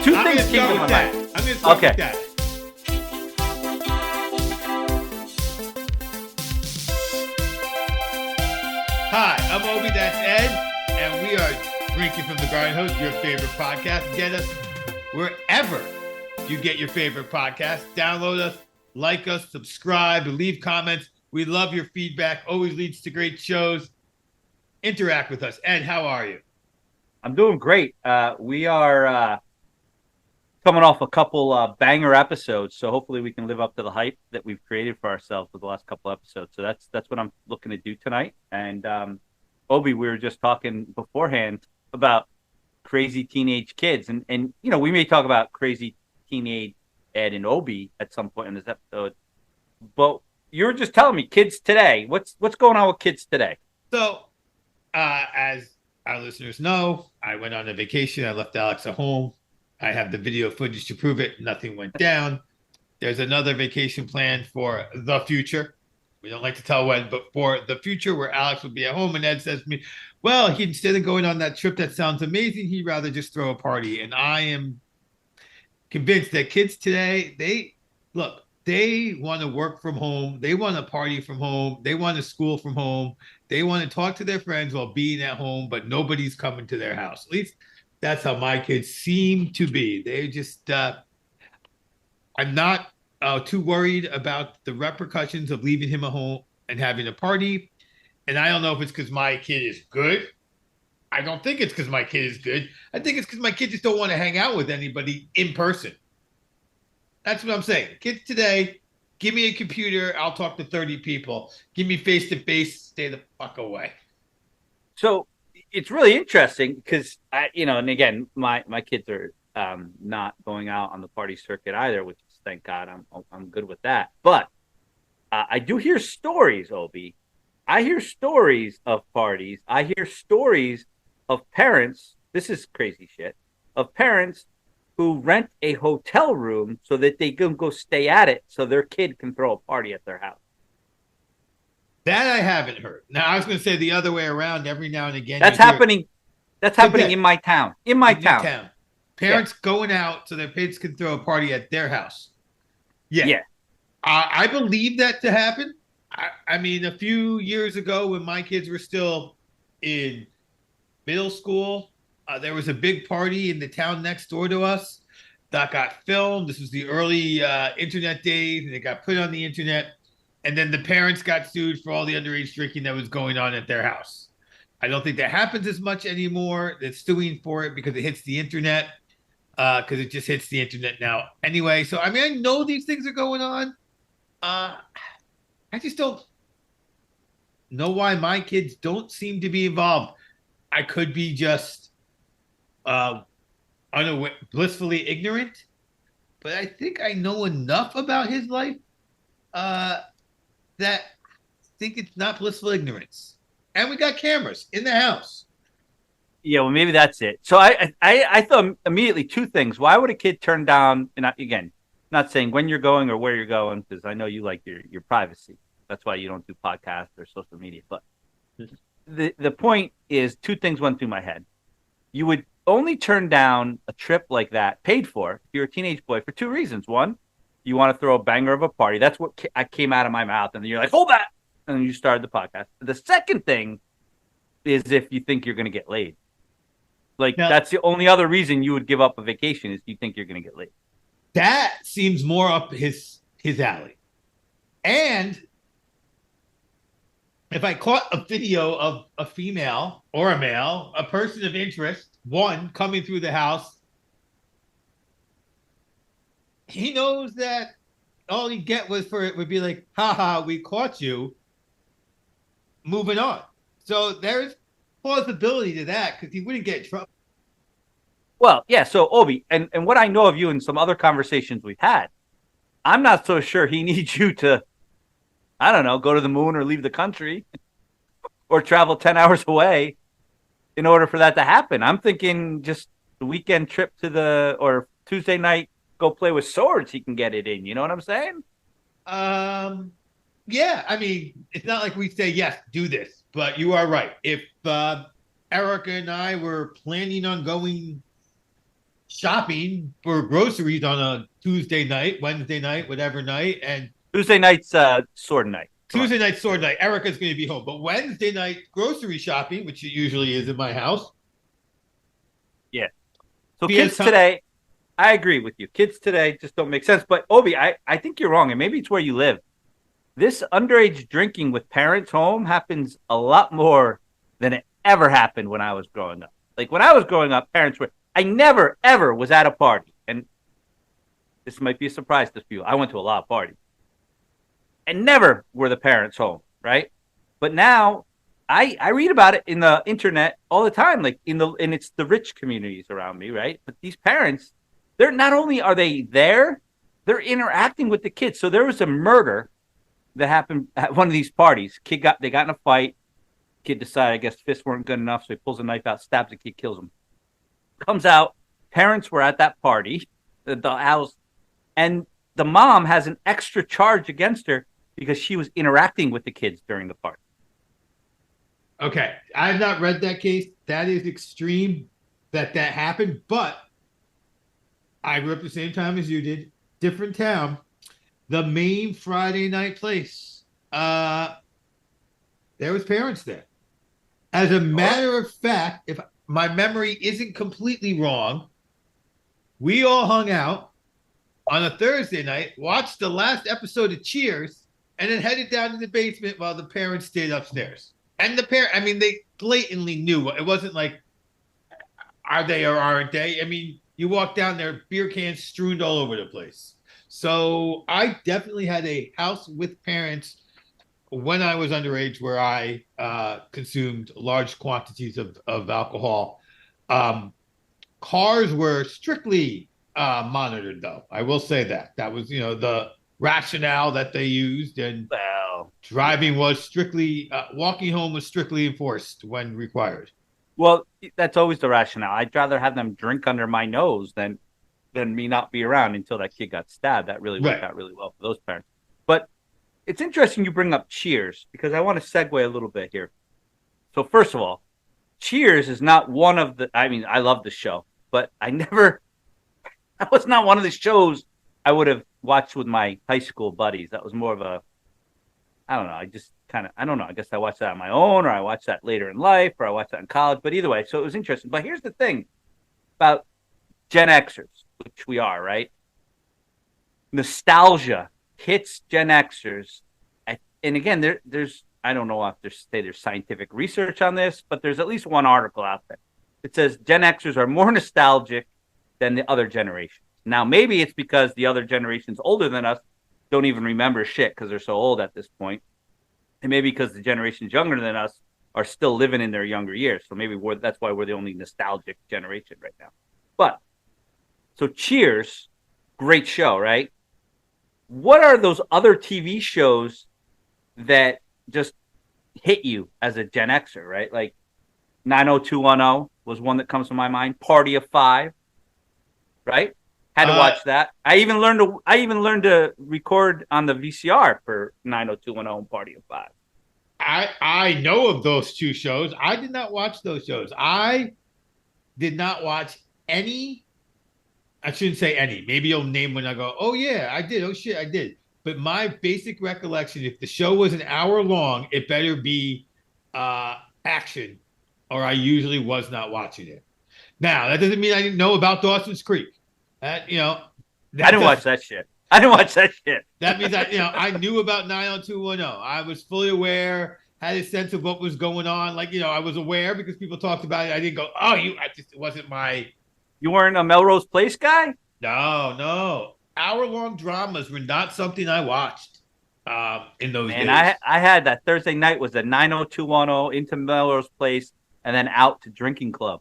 Two things came to my mind. I'm going to start with that. Hi, I'm Obi, that's Ed, and we are Drinking from the Garden Hose, your favorite podcast. Get us wherever you get your favorite podcast. Download us, like us, subscribe, leave comments. We love your feedback. Always leads to great shows. Interact with us. Ed, how are you? I'm doing great. We are coming off a couple banger episodes, so hopefully we can live up to the hype that we've created for ourselves with the last couple episodes. So that's what I'm looking to do tonight. And Obi, we were just talking beforehand about crazy teenage kids, and you know, we may talk about crazy teenage Ed and Obi at some point in this episode. But you were just telling me kids today. What's going on with kids today? So, as our listeners know, I went on a vacation. I left Alex at home. I have the video footage to prove it. Nothing went down. There's another vacation planned for the future. We don't like to tell when, but for the future where Alex will be at home. And Ed says to me, well, instead of going on that trip that sounds amazing, he'd rather just throw a party. And I am convinced that kids today, they want to work from home. They want to party from home. They want to school from home. They want to talk to their friends while being at home, but nobody's coming to their house. At least that's how my kids seem to be. They just, I'm not too worried about the repercussions of leaving him at home and having a party. And I don't know if it's because my kid is good. I don't think it's because my kid is good. I think it's because my kids just don't want to hang out with anybody in person. That's what I'm saying. Kids today, give me a computer. I'll talk to 30 people. Give me face-to-face. Stay the fuck away. So it's really interesting because, and again, my kids are not going out on the party circuit either, which is, thank God, I'm good with that. But I do hear stories, Obi. I hear stories of parties. I hear stories of parents. This is crazy shit. Of parents who rent a hotel room so that they can go stay at it so their kid can throw a party at their house. That I haven't heard. Now, I was going to say the other way around. Every now and again. That's happening. That's happening in my town. In my town. Parents going out so their kids can throw a party at their house. Yeah. I believe that to happen. I mean, a few years ago when my kids were still in middle school, there was a big party in the town next door to us that got filmed. This was the early internet days, and it got put on the internet. And then the parents got sued for all the underage drinking that was going on at their house. I don't think that happens as much anymore. They're suing for it because it hits the internet, because it just hits the internet now anyway. So, I mean, I know these things are going on. I just don't know why my kids don't seem to be involved. I could be just blissfully ignorant, but I think I know enough about his life that I think it's not blissful ignorance. And we got cameras in the house. Yeah, well, maybe that's it. So I thought immediately two things. Why would a kid turn down, and again, not saying when you're going or where you're going, because I know you like your privacy. That's why you don't do podcasts or social media. But the point is, two things went through my head. You would only turn down a trip like that, paid for, if you're a teenage boy, for two reasons. One, you want to throw a banger of a party. That's what came out of my mouth. And you're like, hold that. And then you started the podcast. The second thing is if you think you're going to get laid. That's the only other reason you would give up a vacation is you think you're going to get laid. That seems more up his alley. And if I caught a video of a female or a male, a person of interest, one coming through the house, he knows that all he'd get would be like, haha, we caught you. Moving on. So there's plausibility to that because he wouldn't get in trouble. Well, yeah. So Obi, and what I know of you and some other conversations we've had, I'm not so sure he needs you to, I don't know, go to the moon or leave the country or travel 10 hours away in order for that to happen. I'm thinking just the weekend trip or Tuesday night, go play with swords. He can get it in. You know what I'm saying? Yeah. I mean, it's not like we say, yes, do this, but you are right. If Erica and I were planning on going shopping for groceries on a Tuesday night, Wednesday night, whatever night, and Tuesday night's sword night. Come on. Tuesday night sword night. Erica's going to be home, but Wednesday night grocery shopping, which it usually is in my house. Yeah. So Because kids today, I agree with you. Kids today just don't make sense. But Obi, I think you're wrong, and maybe it's where you live. This underage drinking with parents home happens a lot more than it ever happened when I was growing up. Like when I was growing up, parents were. I never ever was at a party, and this might be a surprise to people. I went to a lot of parties, and never were the parents home, right? But now I read about it in the internet all the time, like and it's the rich communities around me, right? But these parents, they're not only are they there, they're interacting with the kids. So there was a murder that happened at one of these parties. They got in a fight. Kid decided, I guess, fists weren't good enough, so he pulls a knife out, stabs the kid, kills him. Comes out, parents were at that party, the house, and the mom has an extra charge against her because she was interacting with the kids during the party. Okay, I've not read that case. That is extreme that happened, but I grew up the same time as you did, different town. The main Friday night place. There was parents there. As a matter of fact, if my memory isn't completely wrong, we all hung out on a Thursday night, watched the last episode of Cheers, and then headed down to the basement while the parents stayed upstairs. And they blatantly knew. It wasn't like, are they or aren't they? I mean, you walk down there, beer cans strewn all over the place. So I definitely had a house with parents when I was underage where I consumed large quantities of alcohol. Cars were strictly monitored, though. I will say that. That was, the rationale that they used. And driving was strictly, walking home was strictly enforced when required. Well, that's always the rationale. I'd rather have them drink under my nose than me not be around until that kid got stabbed. That really worked out really well for those parents. But it's interesting you bring up Cheers because I want to segue a little bit here. So first of all, Cheers is not one of the. I mean, I love the show, but that was not one of the shows I would have watched with my high school buddies. That was more of a. I don't know. I don't know. I guess I watched that on my own, or I watched that later in life, or I watched that in college. But either way, so it was interesting. But here's the thing about Gen Xers, which we are, right? Nostalgia hits Gen Xers. And again, there's I don't know if there's scientific research on this, but there's at least one article out there. It says Gen Xers are more nostalgic than the other generations. Now, maybe it's because the other generations older than us don't even remember shit because they're so old at this point. And maybe because the generations younger than us are still living in their younger years. So maybe that's why we're the only nostalgic generation right now. But so Cheers, great show, right? What are those other TV shows that just hit you as a Gen Xer, right? Like 90210 was one that comes to my mind. Party of Five, right? Had to watch that. I even learned to record on the VCR for 90210 and Party of Five. I know of those two shows. I did not watch those shows. I did not watch any. I shouldn't say any. Maybe you'll name when I go, oh, yeah, I did. Oh, shit, I did. But my basic recollection, if the show was an hour long, it better be action, or I usually was not watching it. Now, that doesn't mean I didn't know about Dawson's Creek. I didn't watch that shit. I didn't watch that shit. That means I knew about 90210. I was fully aware, had a sense of what was going on. Like, I was aware because people talked about it. I didn't go, it wasn't my. You weren't a Melrose Place guy? No. Hour-long dramas were not something I watched in those days. And I had that Thursday night was a 90210 into Melrose Place and then out to drinking club.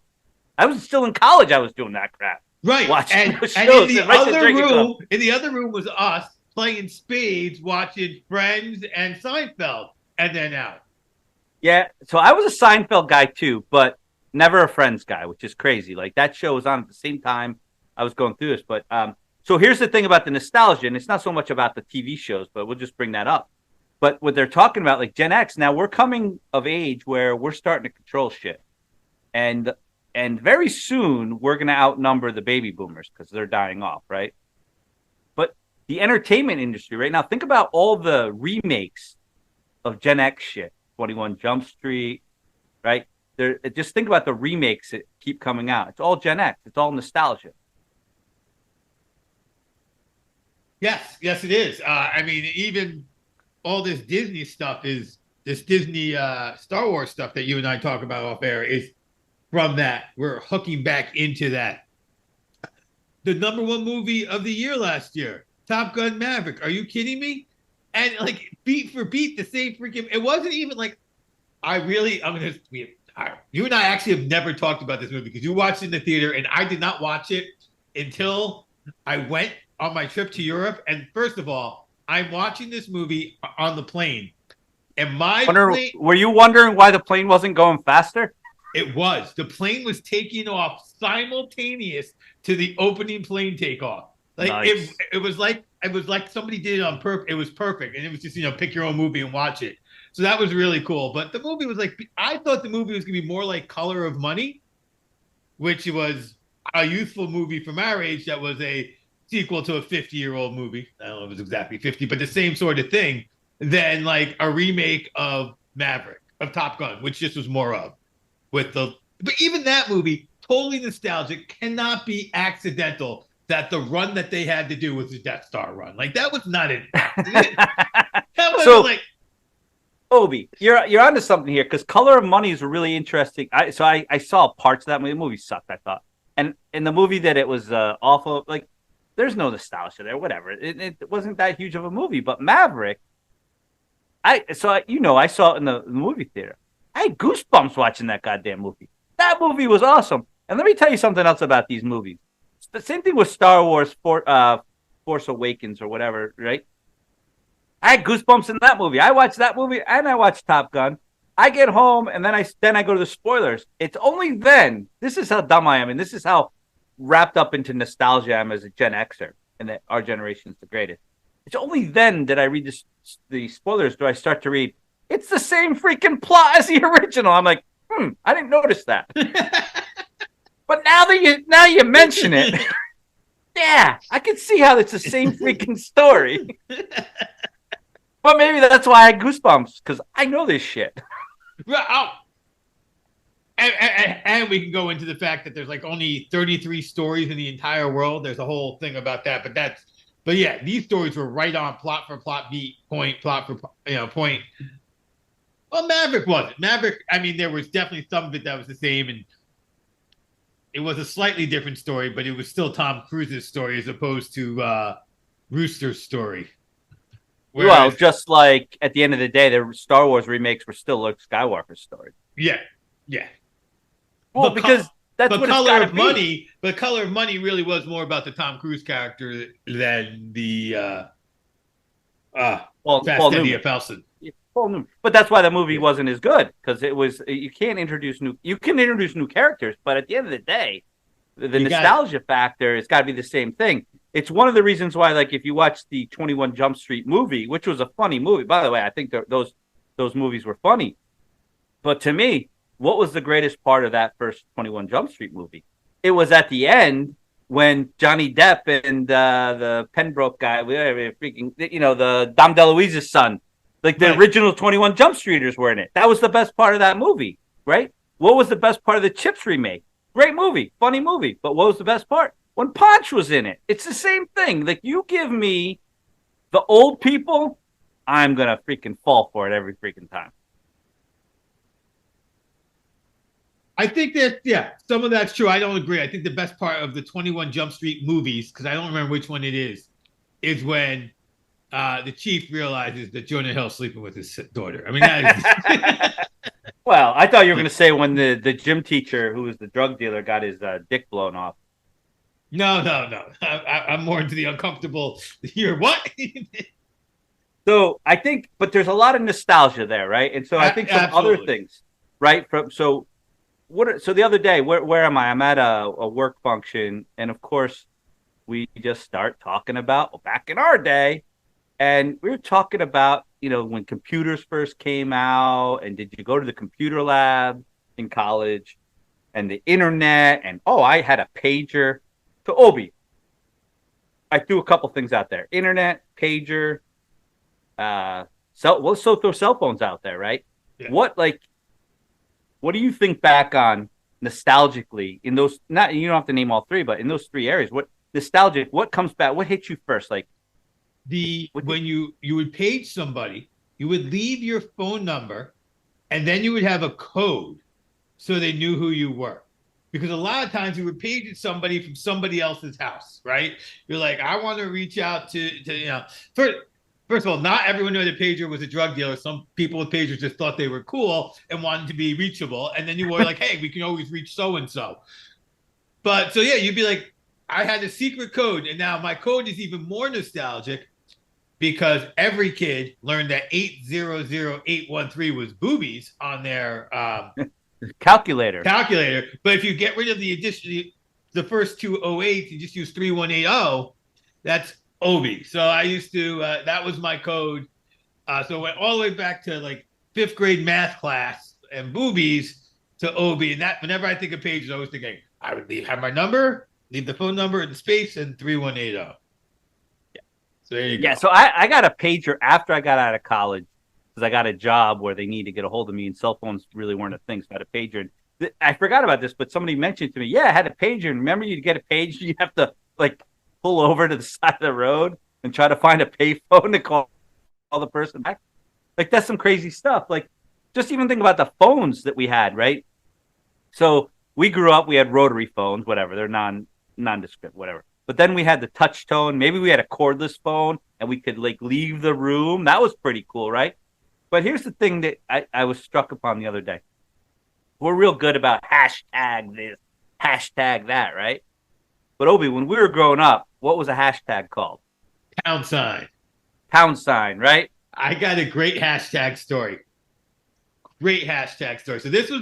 I was still in college. I was doing that crap. Right. Watching And in the other room was us playing spades, watching Friends and Seinfeld, and then out. Yeah. So I was a Seinfeld guy too, but never a Friends guy, which is crazy. Like that show was on at the same time I was going through this. But so here's the thing about the nostalgia, and it's not so much about the TV shows, but we'll just bring that up. But what they're talking about, like Gen X, now we're coming of age where we're starting to control shit. And And very soon we're going to outnumber the baby boomers because they're dying off, right? But the entertainment industry right now, think about all the remakes of Gen X shit, 21 Jump Street, right? Just think about the remakes that keep coming out. It's all Gen X. It's all nostalgia. Yes, it is. I mean, even all this Disney stuff is this Disney Star Wars stuff that you and I talk about off air is from that. We're hooking back into that. The #1 movie of the year last year, Top Gun Maverick. Are you kidding me? And like beat for beat, the same freaking. It wasn't even like I'm gonna. You and I actually have never talked about this movie because you watched it in the theater, and I did not watch it until I went on my trip to Europe. And first of all, I'm watching this movie on the plane, and were you wondering why the plane wasn't going faster? It was. The plane was taking off simultaneous to the opening plane takeoff. Like nice. It was like somebody did it on purpose. It was perfect, and it was just pick your own movie and watch it. So that was really cool. But the movie was I thought the movie was gonna be more like Color of Money, which was a youthful movie from our age that was a sequel to a 50-year-old movie. I don't know if it was exactly 50, but the same sort of thing. Than like a remake of Maverick, of Top Gun, which just was more of. But even that movie, totally nostalgic, cannot be accidental that the run that they had to do was the Death Star run. Like that was not an accident. That was so, Obi, you're onto something here because Color of Money is really interesting. I saw parts of that movie. The movie sucked, I thought. And in the movie that it was awful, like there's no nostalgia there, whatever. It wasn't that huge of a movie, but Maverick, I saw it in the movie theater. I had goosebumps watching that goddamn movie. That movie was awesome. And let me tell you something else about these movies. It's the same thing with Star Wars Force Awakens or whatever, right? I had goosebumps in that movie. I watched that movie and I watched Top Gun. I get home and then I go to the spoilers. It's only then. This is how dumb I am, and this is how wrapped up into nostalgia I am as a Gen Xer, and that our generation is the greatest. It's only then that I read the spoilers do I start to read, it's the same freaking plot as the original. I'm like, I didn't notice that. But now you mention it, yeah, I can see how it's the same freaking story. But maybe that's why I had goosebumps, because I know this shit. Oh. And we can go into the fact that there's like only 33 stories in the entire world. There's a whole thing about that, but yeah, these stories were right on, plot for plot, beat, point, plot for point. Well, Maverick wasn't. Maverick, I mean, there was definitely some of it that was the same, and it was a slightly different story, but it was still Tom Cruise's story as opposed to Rooster's story. Whereas, well, just like at the end of the day, the Star Wars remakes were still Luke Skywalker's story. Yeah. Well, because that's what Color of Money. But Color of Money really was more about the Tom Cruise character than the Fast Eddie Felson. But that's why the movie wasn't as good, because it was you can introduce new characters, but at the end of the day, the nostalgia factor has got to be the same thing. It's one of the reasons why, like, if you watch the 21 Jump Street movie, which was a funny movie, by the way, I think those movies were funny. But to me, what was the greatest part of that first 21 Jump Street movie? It was at the end when Johnny Depp and the Pembroke guy, the Dom DeLuise's son, like the original 21 Jump Streeters were in it. That was the best part of that movie, right? What was the best part of the Chips remake? Great movie, funny movie. But what was the best part? When Ponch was in it. It's the same thing. Like, you give me the old people, I'm going to freaking fall for it every freaking time. I think that, yeah, some of that's true. I don't agree. I think the best part of the 21 Jump Street movies, because I don't remember which one it is when the chief realizes that Jonah Hill's sleeping with his daughter. I mean, that is... Well, I thought you were going to say when the gym teacher, who was the drug dealer, got his dick blown off. No. I'm more into the uncomfortable here. What? So I think, but there's a lot of nostalgia there, right? And so I think some other things, right? So the other day, where am I? I'm at a work function, and of course, we just start talking about back in our day, and we were talking about when computers first came out, and did you go to the computer lab in college? and the internet, and I had a pager. So Obi, I threw a couple things out there: internet, pager, let's so throw cell phones out there, right? Yeah. What do you think back on nostalgically in those? Not you don't have to name all three, but in those three areas, what nostalgic? What comes back? What hits you first? Like when you would page somebody, you would leave your phone number, and then you would have a code, so they knew who you were. Because a lot of times you would page somebody from somebody else's house, right? You're like, I want to reach out to First of all, not everyone knew that pager was a drug dealer. Some people with pagers just thought they were cool and wanted to be reachable. And then you were like, hey, we can always reach so-and-so. But so, yeah, you'd be like, I had a secret code. And now my code is even more nostalgic because every kid learned that 800813 was boobies on their calculator. But if you get rid of the first two 08s, you just use 3180, that's Obi. So I used to, that was my code. So it went all the way back to like 5th grade math class and boobies to Obi. And that whenever I think of pages, I always think I would have my number, leave the phone number in space and 3180. Yeah. So there you go. Yeah. So I got a pager after I got out of college because I got a job where they need to get a hold of me and cell phones really weren't a thing. So I had a pager. And I forgot about this, but somebody mentioned to me, yeah, I had a pager. And remember, you get a pager, you have to like pull over to the side of the road and try to find a payphone to call the person back. Like that's some crazy stuff. Like just even think about the phones that we had, right? So we grew up, we had rotary phones, whatever. They're nondescript, whatever. But then we had the touch tone. Maybe we had a cordless phone and we could like leave the room. That was pretty cool, right? But here's the thing that I was struck upon the other day. We're real good about hashtag this, hashtag that, right? But Obi, when we were growing up, what was a hashtag called? Pound sign. Pound sign, right? I got a great hashtag story. So this was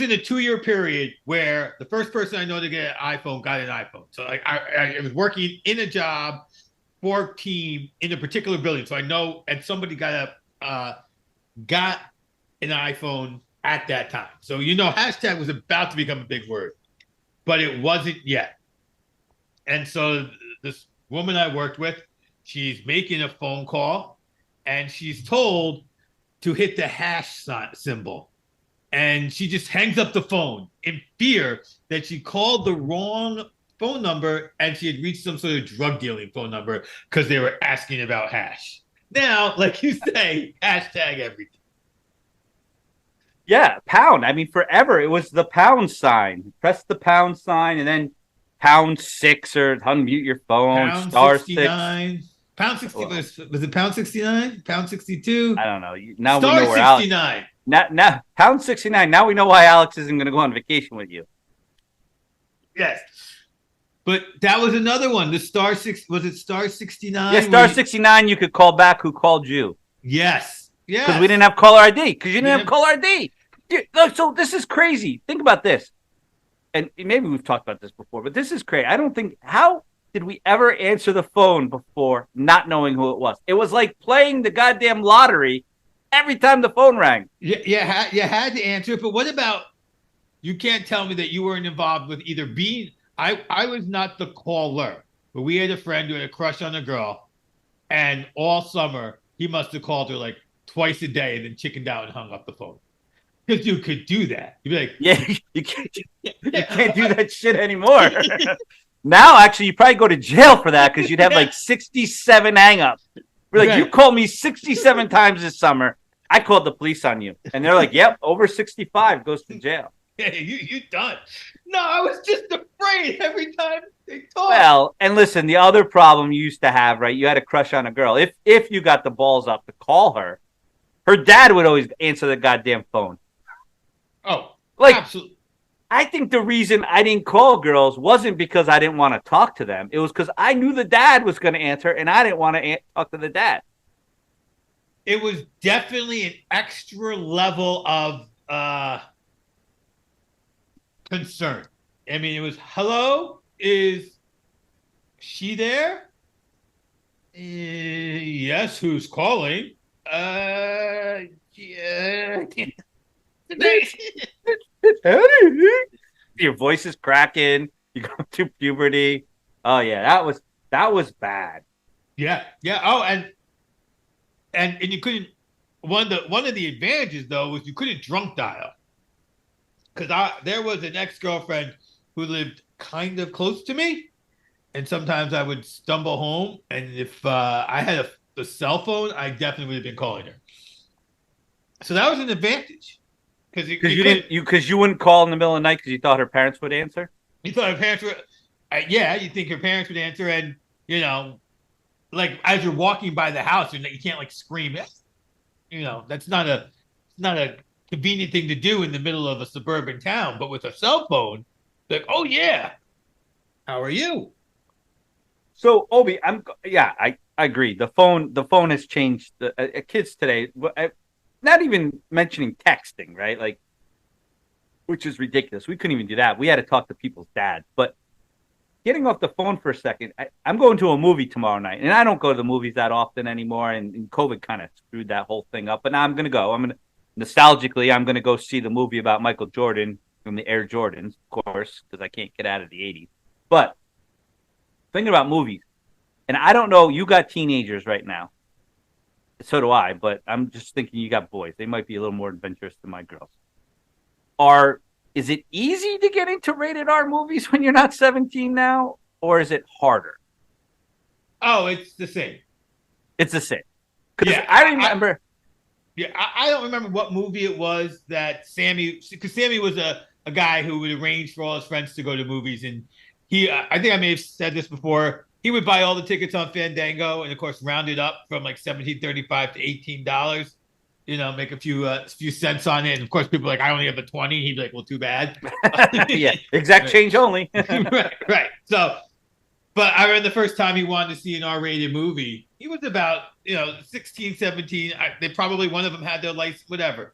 in a 2-year period where the first person I know to get an iPhone got an iPhone. So like I was working in a job for a team in a particular building. So I know, and somebody got an iPhone at that time. So, hashtag was about to become a big word, but it wasn't yet. And so this woman I worked with, she's making a phone call and she's told to hit the hash symbol. And she just hangs up the phone in fear that she called the wrong phone number and she had reached some sort of drug dealing phone number because they were asking about hash. Now, like you say, hashtag everything. Yeah, pound. I mean, forever it was the pound sign. Press the pound sign and then pound 6 or unmute your phone. Pound star 69. 6. Pound 60 was it pound 69? Pound 62? I don't know. Now star we know where 69. Now pound 69. Now we know why Alex isn't going to go on vacation with you. Yes. But that was another one. The star 6 was it star 69? Yeah, star 69 you could call back who called you. Yes. Yeah. Because we didn't have caller ID. Because you didn't have caller ID. Look, so this is crazy. Think about this. And maybe we've talked about this before, but this is crazy. I don't think, how did we ever answer the phone before not knowing who it was? It was like playing the goddamn lottery every time the phone rang. Yeah, you had to answer it. But what about, you can't tell me that you weren't involved with either being, I was not the caller, but we had a friend who had a crush on a girl. And all summer, he must have called her like twice a day and then chickened out and hung up the phone. Because you could do that. You'd be like, yeah, you can't do that shit anymore. Now, actually, you probably go to jail for that because you'd have like 67 hangups. We're like, you called me 67 times this summer. I called the police on you. And they're like, yep, over 65 goes to jail. Yeah, you done. No, I was just afraid every time they talked. Well, and listen, the other problem you used to have, right? You had a crush on a girl. If you got the balls up to call her, her dad would always answer the goddamn phone. Oh, like, absolutely. I think the reason I didn't call girls wasn't because I didn't want to talk to them. It was because I knew the dad was going to answer, and I didn't want to talk to the dad. It was definitely an extra level of concern. I mean, it was, hello, is she there? Yes, who's calling? Yeah. Your voice is cracking. You go through puberty. Oh yeah, that was bad. Yeah, yeah. Oh, and you couldn't. One of the advantages though was you couldn't drunk dial because I there was an ex girlfriend who lived kind of close to me, and sometimes I would stumble home, and if I had a cell phone, I definitely would have been calling her. So that was an advantage because Because you didn't you wouldn't call in the middle of the night because you thought her parents would answer. you thought her parents were, yeah, you think her parents would answer, and you know, like as you're walking by the house, and you can't like scream. You know, that's not a convenient thing to do in the middle of a suburban town. But with a cell phone, like, oh yeah, how are you? So Obi, I agree. The phone has changed. The kids today, not even mentioning texting, right? Like, which is ridiculous. We couldn't even do that. We had to talk to people's dads. But getting off the phone for a second, I'm going to a movie tomorrow night, and I don't go to the movies that often anymore. And COVID kind of screwed that whole thing up. But now I'm going to go. Nostalgically, I'm going to go see the movie about Michael Jordan from the Air Jordans, of course, because I can't get out of the '80s. But thinking about movies, and I don't know, you got teenagers right now. So do I, but I'm just thinking you got boys. They might be a little more adventurous than my girls. Is it easy to get into rated R movies when you're not 17 now, or is it harder? Oh, it's the same. It's the same. Because Yeah, I remember. I don't remember what movie it was that Sammy, because Sammy was a guy who would arrange for all his friends to go to movies, and he, I think I may have said this before. He would buy all the tickets on Fandango, and of course, round it up from like $17.35 to $18. You know, make a few cents on it. And of course, people are like, I only have a 20. He'd be like, well, too bad. Yeah, exact change only. Right. So, but I remember the first time he wanted to see an R-rated movie, he was about, 16, 17. They probably, one of them had their license, whatever.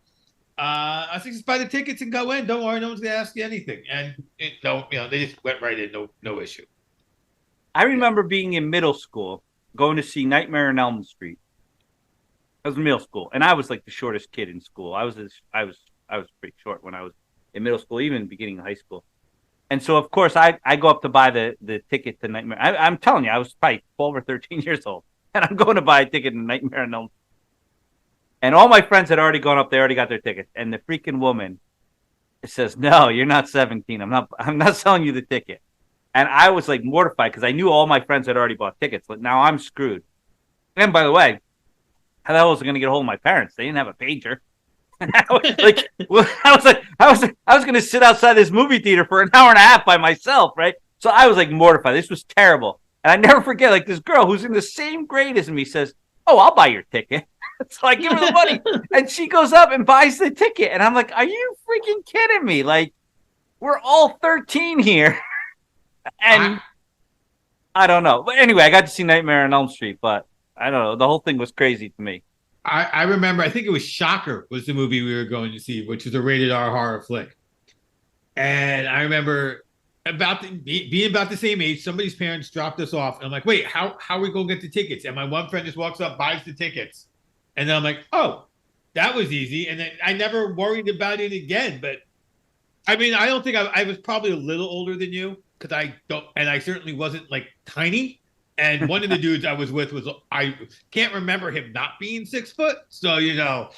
I said, just buy the tickets and go in. Don't worry, no one's gonna ask you anything. And they just went right in, no issue. I remember being in middle school, going to see Nightmare on Elm Street. I was in middle school, and I was like the shortest kid in school. I was pretty short when I was in middle school, even beginning of high school. And so, of course, I go up to buy the ticket to Nightmare. I'm telling you, I was probably 12 or 13 years old, and I'm going to buy a ticket to Nightmare on Elm Street. And all my friends had already gone up. They already got their tickets. And the freaking woman says, "No, you're not 17. I'm not selling you the ticket." And I was like mortified because I knew all my friends had already bought tickets. But now I'm screwed. And by the way, how the hell was I going to get a hold of my parents? They didn't have a pager. I was going to sit outside this movie theater for an hour and a half by myself, right? So I was like mortified. This was terrible. And I never forget, like this girl who's in the same grade as me says, "Oh, I'll buy your ticket." So I give her the money, and she goes up and buys the ticket. And I'm like, "Are you freaking kidding me? Like, we're all 13 here." And I don't know. But anyway, I got to see Nightmare on Elm Street, but I don't know. The whole thing was crazy to me. I remember, I think it was Shocker was the movie we were going to see, which was a rated R horror flick. And I remember being about the same age, somebody's parents dropped us off. And I'm like, wait, how are we going to get the tickets? And my one friend just walks up, buys the tickets. And then I'm like, oh, that was easy. And then I never worried about it again. But I mean, I don't think I was probably a little older than you because I certainly wasn't like tiny. And one of the dudes I was with I can't remember him not being 6 foot. So, it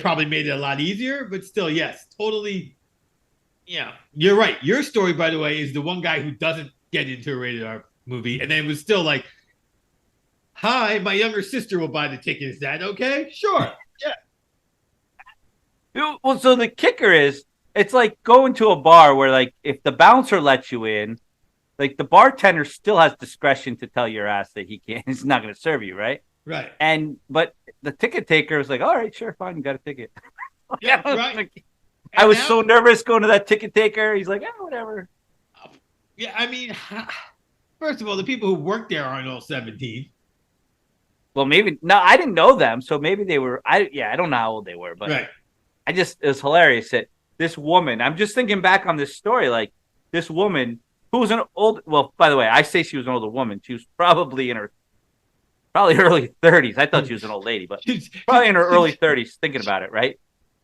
probably made it a lot easier, but still, yes, totally. Yeah, you're right. Your story, by the way, is the one guy who doesn't get into a rated R movie. And then it was still like, hi, my younger sister will buy the ticket. Is that okay? Sure. Yeah. Well, so the kicker is, it's like going to a bar where, like, if the bouncer lets you in, like the bartender still has discretion to tell your ass that he's not going to serve you, right? Right. But the ticket taker was like, "All right, sure, fine, you got a ticket." Yeah, right. I was so nervous going to that ticket taker. He's like, whatever. Yeah, I mean, first of all, the people who work there aren't all 17. Well, maybe no, I didn't know them, so maybe they were. I don't know how old they were, but right. It was hilarious that this woman. I'm just thinking back on this story, like this woman who was an old. Well, by the way, I say she was an older woman. She was probably in her Probably early 30s. I thought she was an old lady, but probably in her early 30s thinking about it, right?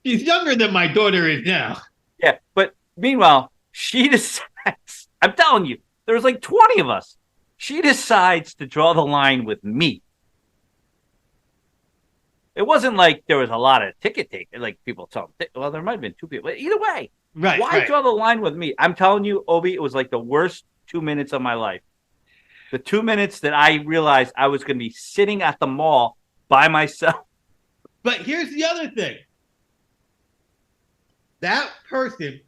She's younger than my daughter is now. Yeah. But meanwhile, she decides, I'm telling you, there was like 20 of us. She decides to draw the line with me. It wasn't like there was a lot of ticket taking, like people tell them. Well, there might have been 2 people. But either way, why draw the line with me? I'm telling you, Obi, it was like the worst 2 minutes of my life. The 2 minutes that I realized I was going to be sitting at the mall by myself. But here's the other thing. That person,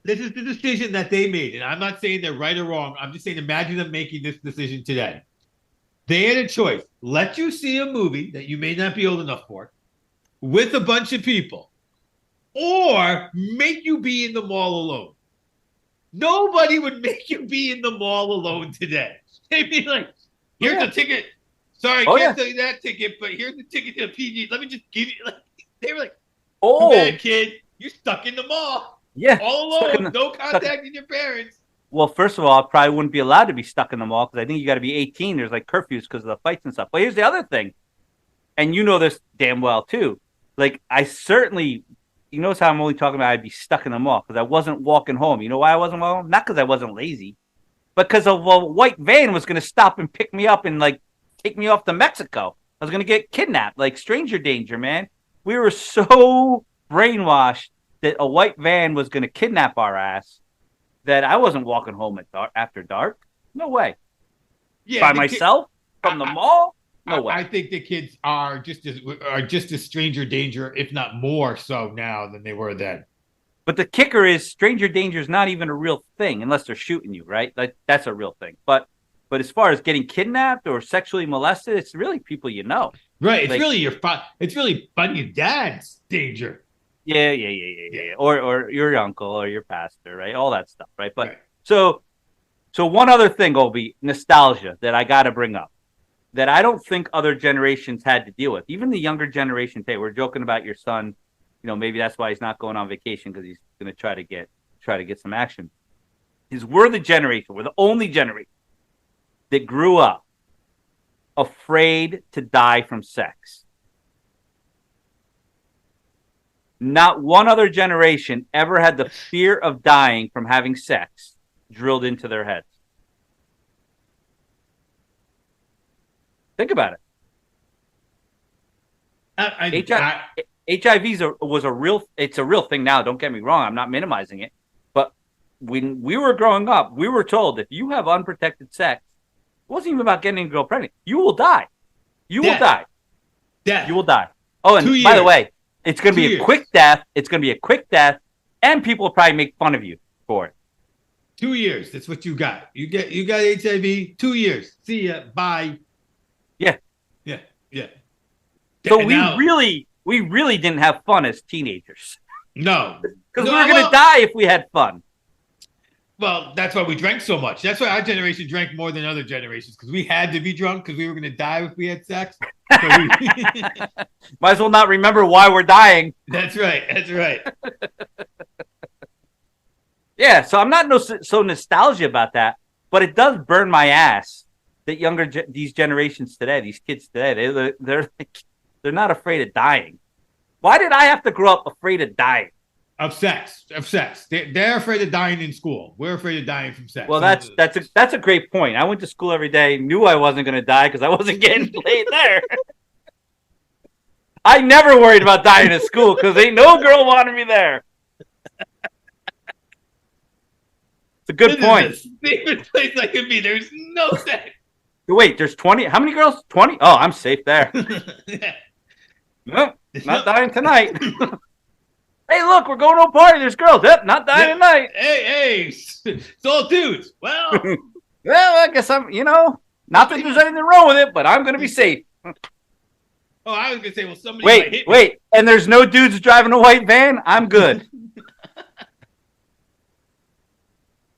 this is the decision that they made. And I'm not saying they're right or wrong. I'm just saying imagine them making this decision today. They had a choice. Let you see a movie that you may not be old enough for with a bunch of people, or make you be in the mall alone. Nobody would make you be in the mall alone today. They'd be like, here's the ticket. Sorry, I can't tell you that ticket, but here's the ticket to the PG. Let me just give you. Like, they were like, oh, bad kid, you're stuck in the mall. Yeah. All alone, no contacting your parents. Well, first of all, I probably wouldn't be allowed to be stuck in the mall because I think you got to be 18. There's like curfews because of the fights and stuff. But here's the other thing, and you know this damn well too. Like I certainly, you notice how I'm only talking about I'd be stuck in the mall because I wasn't walking home. You know why I wasn't walking? Not because I wasn't lazy, but because a white van was going to stop and pick me up and like take me off to Mexico. I was going to get kidnapped, like stranger danger, man. We were so brainwashed that a white van was going to kidnap our ass that I wasn't walking home after dark. No way. Yeah, by myself from the mall. No way. I think the kids are just as stranger danger, if not more so now than they were then. But the kicker is stranger danger is not even a real thing unless they're shooting you, right? Like that's a real thing. But as far as getting kidnapped or sexually molested, it's really people you know. Right. It's like, really it's really buddy dad's danger. Yeah. Or your uncle or your pastor, right? All that stuff, right? But so one other thing, Obi, nostalgia that I got to bring up that I don't think other generations had to deal with. Even the younger generation today, we're joking about your son. You know, maybe that's why he's not going on vacation because he's going to try to get some action. We're the only generation that grew up afraid to die from sex. Not one other generation ever had the fear of dying from having sex drilled into their heads. Think about it. HIV was a real thing now. Don't get me wrong. I'm not minimizing it. But when we were growing up, we were told if you have unprotected sex, it wasn't even about getting a girl pregnant. You will die. You will die. You will die. Oh, and by the way, it's going to be a quick death. It's going to be a quick death, and people will probably make fun of you for it. 2 years. That's what you got. You got HIV. 2 years. See ya. Bye. Yeah. So we really didn't have fun as teenagers. No, because we were going to die if we had fun. Well, that's why we drank so much. That's why our generation drank more than other generations because we had to be drunk because we were going to die if we had sex. So might as well not remember why we're dying. That's right. Yeah, so I'm not so nostalgic about that, but it does burn my ass that these generations today, these kids today, they're not afraid of dying. Why did I have to grow up afraid of dying? Of sex. They're afraid of dying in school. We're afraid of dying from sex. Well, that's a great point. I went to school every day, knew I wasn't going to die because I wasn't getting laid there. I never worried about dying at school because ain't no girl wanted me there. It's a good point. Is the safest place I could be. There's no sex. Wait, there's 20. How many girls? 20? Oh, I'm safe there. Nope, not dying tonight. Hey, look, we're going to a party. There's girls. Yep, not dying tonight. Hey, it's all dudes. Well, I guess I'm, not that there's anything wrong with it, but I'm going to be safe. Oh, I was going to say, well, somebody might hit me. Wait, and there's no dudes driving a white van? I'm good.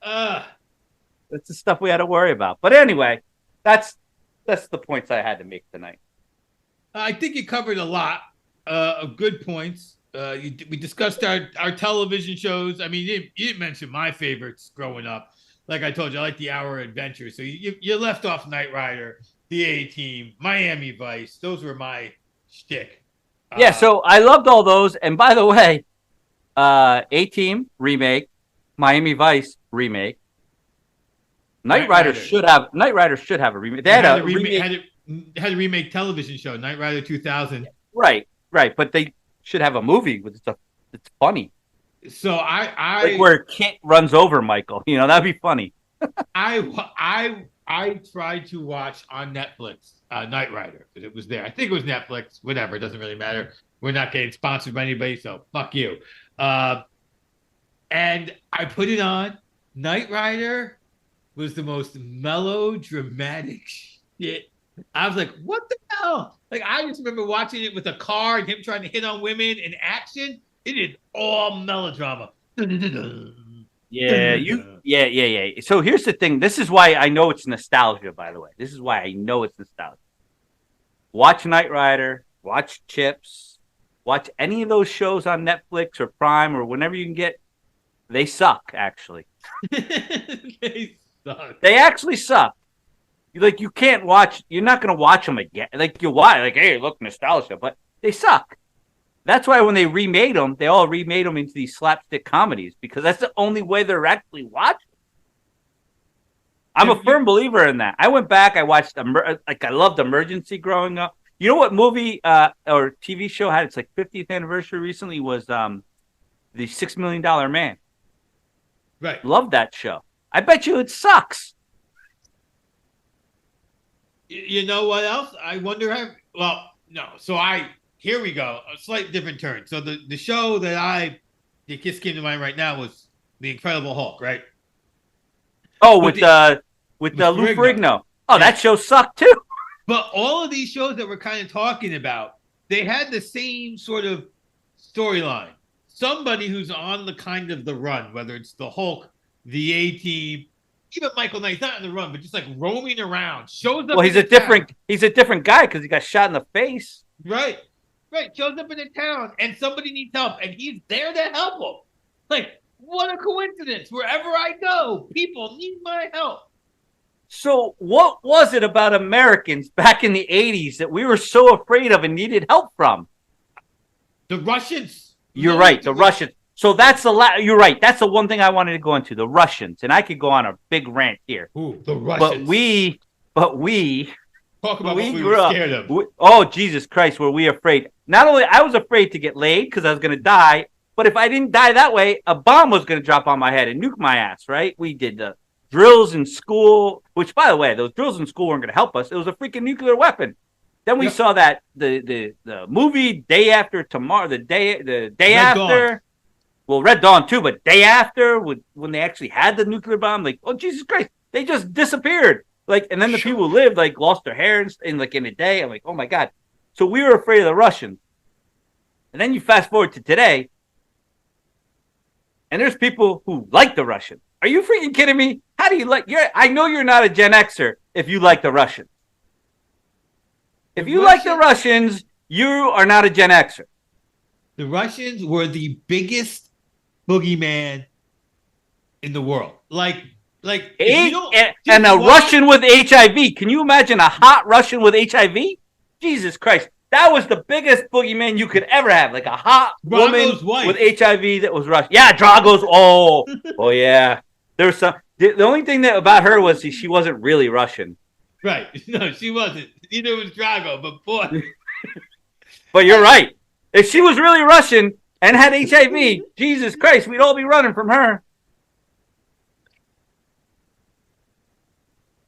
That's the stuff we had to worry about. But anyway, that's the points I had to make tonight. I think you covered a lot of good points. We discussed our television shows. I mean, you didn't mention my favorites growing up. Like I told you, I like the Hour Adventure. So you left off Knight Rider. The A-Team, Miami Vice. Those were my shtick. Yeah, so I loved all those. And by the way, A-Team remake, Miami Vice remake. Knight Rider should have a remake. They had a remake. Had a remake television show, Knight Rider 2000. Right, but they should have a movie with stuff that's funny. So I like where Kit runs over Michael. That'd be funny. I tried to watch on Netflix Knight Rider because it was there. I think it was Netflix. Whatever, it doesn't really matter. We're not getting sponsored by anybody, so fuck you. And I put it on. Knight Rider was the most melodramatic shit. I was like, what the hell? Like, I just remember watching it with a car and him trying to hit on women in action. It is all melodrama. Yeah. So here's the thing. This is why I know it's nostalgia, by the way. This is why I know it's nostalgia. Watch Knight Rider, watch Chips, watch any of those shows on Netflix or Prime or whenever you can get. They suck, actually. They suck. They actually suck. Like, you can't watch, you're not going to watch them again. Like, you watch, like, hey, look, nostalgia, but they suck. That's why when they remade them, they all remade them into these slapstick comedies because that's the only way they're actually watched. I'm a firm believer in that. I went back, I watched, I loved Emergency growing up. You know what movie or TV show had its 50th anniversary recently was the $6 Million Man. Right. Love that show. I bet you it sucks. You know what else? I wonder how. Well, no. So here we go. A slight different turn. So the show that just came to mind right now was The Incredible Hulk, right? Oh, with Lou Ferrigno. Oh, yeah. That show sucked too. But all of these shows that we're kind of talking about, they had the same sort of storyline. Somebody who's on the kind of the run, whether it's the Hulk, the A-Team, even Michael Knight's not on the run, but just like roaming around. Shows up. Well, he's a different guy because he got shot in the face. Right. Shows up in a town and somebody needs help and he's there to help them. Like, what a coincidence. Wherever I go, people need my help. So what was it about Americans back in the 80s that we were so afraid of and needed help from? The Russians. You're right, the Russians. So that's you're right. That's the one thing I wanted to go into, the Russians. And I could go on a big rant here. Ooh, the Russians. But we talk about what we were scared of. Oh, Jesus Christ, were we afraid? Not only I was afraid to get laid because I was going to die, but if I didn't die that way, a bomb was going to drop on my head and nuke my ass, right? We did the drills in school, which, by the way, those drills in school weren't going to help us. It was a freaking nuclear weapon. Then we saw that the movie Day After Tomorrow, the day after. Dawn. Well, Red Dawn too, but day after when they actually had the nuclear bomb, like, oh Jesus Christ, they just disappeared. Like, and then the people who lived lost their hair in a day. I'm like, oh my God. So we were afraid of the Russians. And then you fast forward to today, and there's people who like the Russians. Are you freaking kidding me? How do you like? I know you're not a Gen Xer if you like the Russians. If you like the Russians, you are not a Gen Xer. The Russians were the biggest boogeyman in the world. Like and a Russian with HIV. Can you imagine a hot Russian with HIV? Jesus Christ. That was the biggest boogeyman you could ever have. Like a hot woman with HIV that was Russian. Yeah, Drago's. Oh yeah. There's some. The only thing about her was she wasn't really Russian. Right. No, she wasn't. Neither was Drago, but boy. But you're right. If she was really Russian and had HIV, Jesus Christ, we'd all be running from her.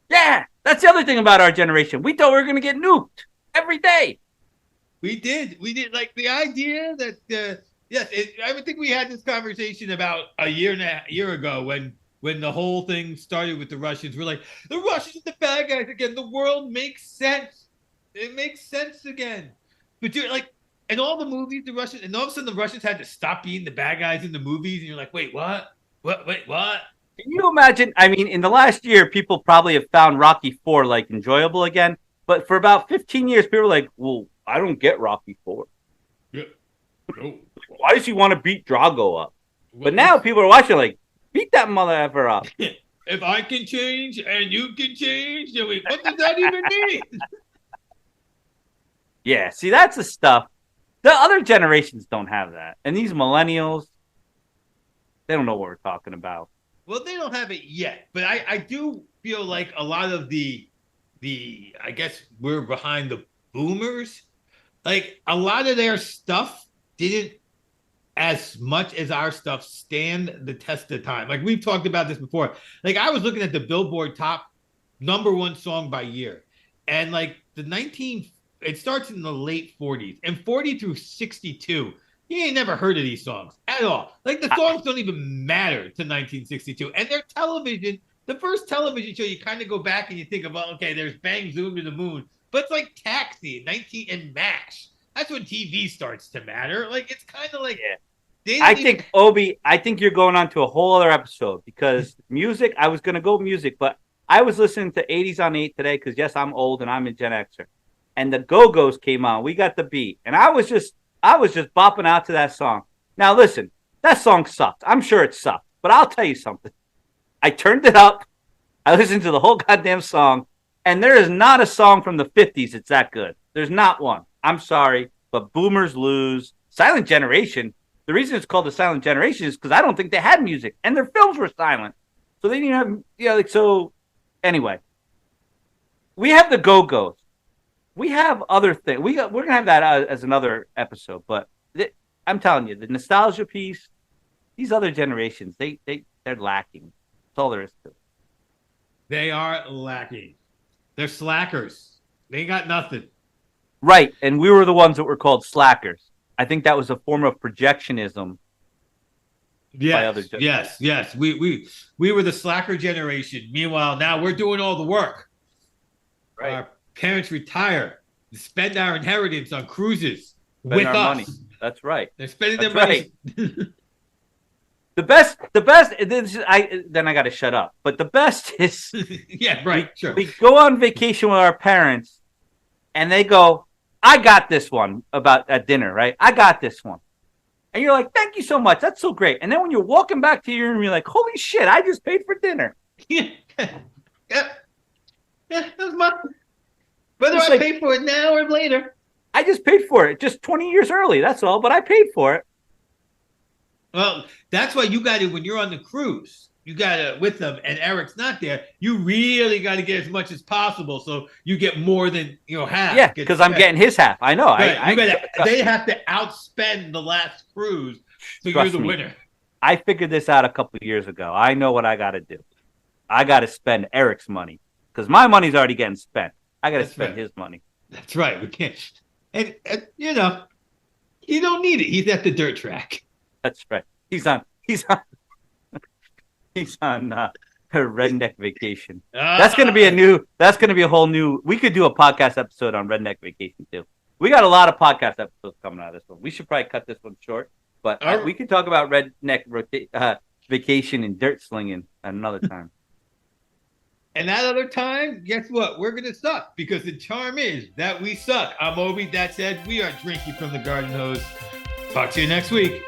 Yeah, that's the other thing about our generation. We thought we were going to get nuked every day. We did. Like the idea that, yes, I would think we had this conversation about a year ago when the whole thing started with the Russians. We're like, the Russians are the bad guys again. The world makes sense. It makes sense again. But dude, in all the movies, the Russians, and all of a sudden the Russians had to stop being the bad guys in the movies, and you're like, wait, what? Wait, what? Can you imagine? I mean, in the last year, people probably have found Rocky IV enjoyable again. But for about 15 years, people were like, well, I don't get Rocky IV. Yeah. No. Why does he want to beat Drago up? But now people are watching beat that mother ever up. if I can change and you can change, then what does that even mean? Yeah, see, that's the stuff. The other generations don't have that. And these millennials, they don't know what we're talking about. Well, they don't have it yet, but I do feel like a lot of the I guess we're behind the boomers. Like a lot of their stuff didn't as much as our stuff stand the test of time. Like we've talked about this before. Like I was looking at the Billboard top #1 song by year, and like it starts in the late 40s, and 40 through 62. You ain't never heard of these songs at all. Like the songs don't even matter to 1962, and their television. The first television show, you kind of go back and you think about, okay, there's Bang Zoom to the Moon, but it's like Taxi and MASH. That's when TV starts to matter. Like it's kind of like think Obi, I think you're going on to a whole other episode because music. I was going to go music, but I was listening to 80s on 8 today because yes, I'm old and I'm a Gen Xer, and the Go-Go's came on. We got the beat, and I was just bopping out to that song. Now listen, that song sucked. I'm sure it sucked, but I'll tell you something. I turned it up. I listened to the whole goddamn song, and there is not a song from the 50s that's that good. There's not one. I'm sorry, but boomers lose. Silent Generation, the reason it's called the Silent Generation is because I don't think they had music, and their films were silent. So they didn't have, so anyway. We have the Go-Go's. We have other things. We're going to have that as another episode, but I'm telling you, the nostalgia piece, these other generations, they're lacking. That's all there is to it. They are lacking. They're slackers. They ain't got nothing. Right, and we were the ones that were called slackers. I think that was a form of projectionism. Yes. We were the slacker generation. Meanwhile, now we're doing all the work. Right. Our parents retire, spend our inheritance on cruises with us. Money. That's right. They're spending their money. The best. Then I got to shut up. But the best is, yeah, right. Sure. We go on vacation with our parents, and they go, "I got this one at dinner, right? I got this one," and you're like, "Thank you so much. That's so great." And then when you're walking back to your room, you're like, "Holy shit! I just paid for dinner." Yeah, that was my. Whether I pay for it now or later, I just paid for it. Just 20 years early. That's all. But I paid for it. Well, that's why you got to, when you're on the cruise, you got to, with them, and Eric's not there, you really got to get as much as possible so you get more than, half. Yeah, because I'm getting his half. I know. Right. They have to outspend the last cruise, so you're the winner. I figured this out a couple of years ago. I know what I got to do. I got to spend Eric's money because my money's already getting spent. I got to spend his money. That's right. We can't. And you don't need it. He's at the dirt track. That's right. He's on her redneck vacation. That's going to be a whole new, we could do a podcast episode on redneck vacation too. We got a lot of podcast episodes coming out of this one. We should probably cut this one short, but we could talk about redneck vacation and dirt slinging at another time. And that other time, guess what? We're going to suck because the charm is that we suck. I'm Obi. That said, we are drinking from the garden hose. Talk to you next week.